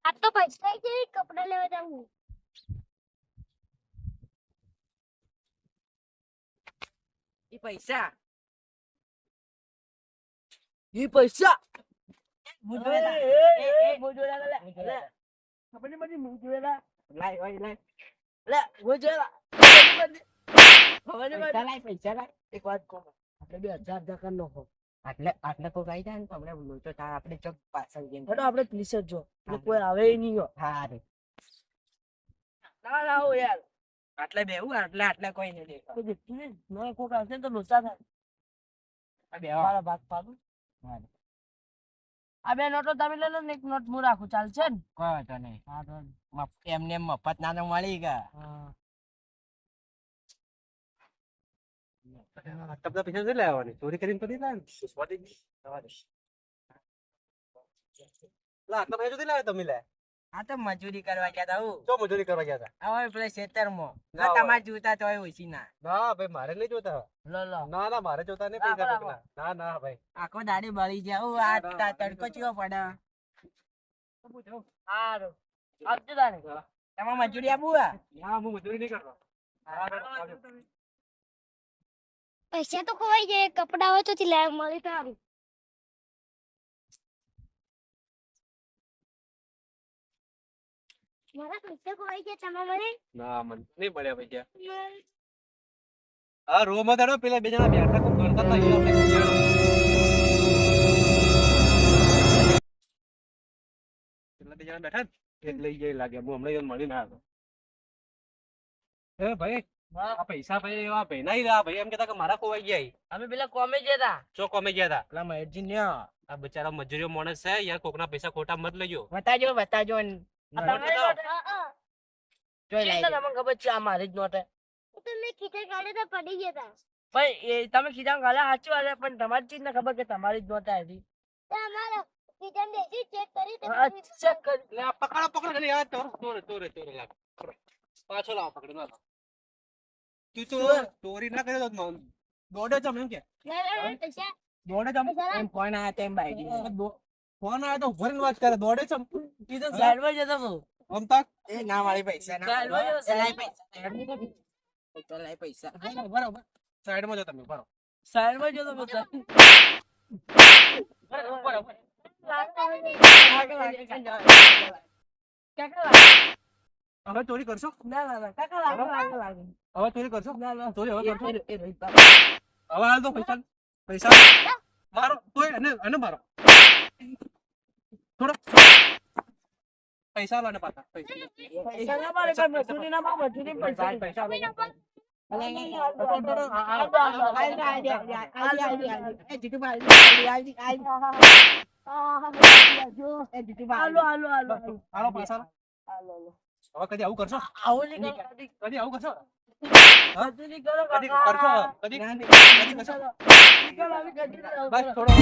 આ તો પૈસા કે કપડા લેવા જાઉં. ઈ પૈસા હું જોયેલા. હું જોયેલા. હું જોયેલા. ખબર નહીં મને હું જોયેલા. લાય ઓય લાય લે હું જોયેલા. ખબર નહીં પૈસા લાય પૈસા લાય. એક વાત કહો આપણે 2000 ધક્કા નાખો. આટલે કોઈ આવી જાય ને તો હમણાં લોચો થાય આપણે ચોક પાછળ જઈને હેડો આપણે પ્લીઝ જ જો એટલે કોઈ આવે નહીં હો. હા રે ના ના હો યાર આટલે બેહું આટલે કોઈ નહીં દેખાય. કોઈ દેખતું નહીં નવા કોક આવશે ને તો લોચા થાય. આ બેહો. મારા ભાગ પાડું. હા. આ બે નોટો તમે લઈ લો ને એક નોટ હું રાખું ચાલશે ને. કોઈ વાંધો નહીં. હા તો એમને એમ મફત નાનો મળી ગયા. હા આટલા બધા પૈસા નથી લાવવાની ચોરી કરીને તો નહીં લાવે ને સ્વાદી આટલા પૈસા નથી લાવે તમે લે આ તો મજૂરી કરવા ગયા તા હું. ચો મજૂરી કરવા ગયા હતા હવે પેલા ખેતરમાં ના, તમારે જોતા તો હોય ઓછી ના. ના ભાઈ મારે નહીં જોતા લો લો ના ના મારે જોતા નહીં ના, પૈસા બરાબર. કોકના. ના ના ભાઈ આખો દાડી બળી જાવ આ તડકો ચીવો પડે. સારું આપજો તાને. તમારે મજૂરી આપવું હે? ના હું મજૂરી નહીં કરતો પૈસા તો ખોવાઈ જાય કપડા હોય તો થી લાવ મળી તો સારું. મારા પૈસા ખોવાઈ ગયા તમે મને ના મને નહીં મળ્યા પૈસા હા રોમાં દાડો પેલા બે જણા બેઠા કોક ગણતા હતા એ આપણે પેલા બે જણા બેઠા ને એ લઈ જાય લાગે હું હમણાં મળી ના આવ્યો એ ભાઈ હા આ પૈસા ભાઈ એવા ભાઈ ના રહ્યા ભાઈ એમ કહેતા કે મારા ખોવાઈ ગયા અમે પેલા કોમે ગયા તા. ચો કોમે ગયા હતા પેલા મહેરજી ન્યો આ બચારા મજૂરીઓ માણસ છે યાર કોકના પૈસા ખોટા મત લેજો બતાજો આ તમારી નોટ હે? જોઈ છે લાવી ને તમને ખબર છે આ મારી જ નોટ હે. તમે ખીચે કાઢે તો પડી ગયા તા. પણ એ તમે ખીચામાં ગાળ્યા સાચી વાત છે પણ તમારી ચીજ ને ખબર કે તમારી જ નોટ આવી. તો અમારા ખીચામાં બેસી ચેક કરી તો ચેક કરી લે આ પકડો યાર તોરે લાગ પાછો લાવો પકડી ના લાવો તું તો ચોરી ના કર્યો તો દોડે જમ એમ કે પૈસા દોડે જમ એમ ફોન આયા તેમ બાઈડી ફોન આવ્યો તો ભરીને વાત કરે દોડે જમ કીધું સાઈડમાં જતો હું. આમ તાક એ ના વાળી પૈસા ના સાઈડમાં જતો, એ લાય સાઈડમાં. પૈસા લાય પૈસા બરાબર સાઈડમાં જો તમે બરાબર સાઈડમાં જતો હું. બરાબર કાકા લાગે. હવે ચોરી કરશો ના ના ના કાકા લાગે. હવે ચોરી કરશો ના ના ચોરી હવે કરશો એ રોહિત હવે હાલ તો પૈસા મારો તોય અને મારો થોડો પૈસા લો ને પાછા પૈસા ના મારે પણ મજૂરી ના મારે મજૂરી પૈસા પૈસા હાલો હાલો હાલો હાલો પૈસા હાલો. હવે કદી આવું કરશો આવું નહીં કરો, કદી આવું કરશો મજૂરી કરો કદી કાકા. કરશો કદી કરશો ચાલો, હવે મજૂરી કરો. બસ થોડો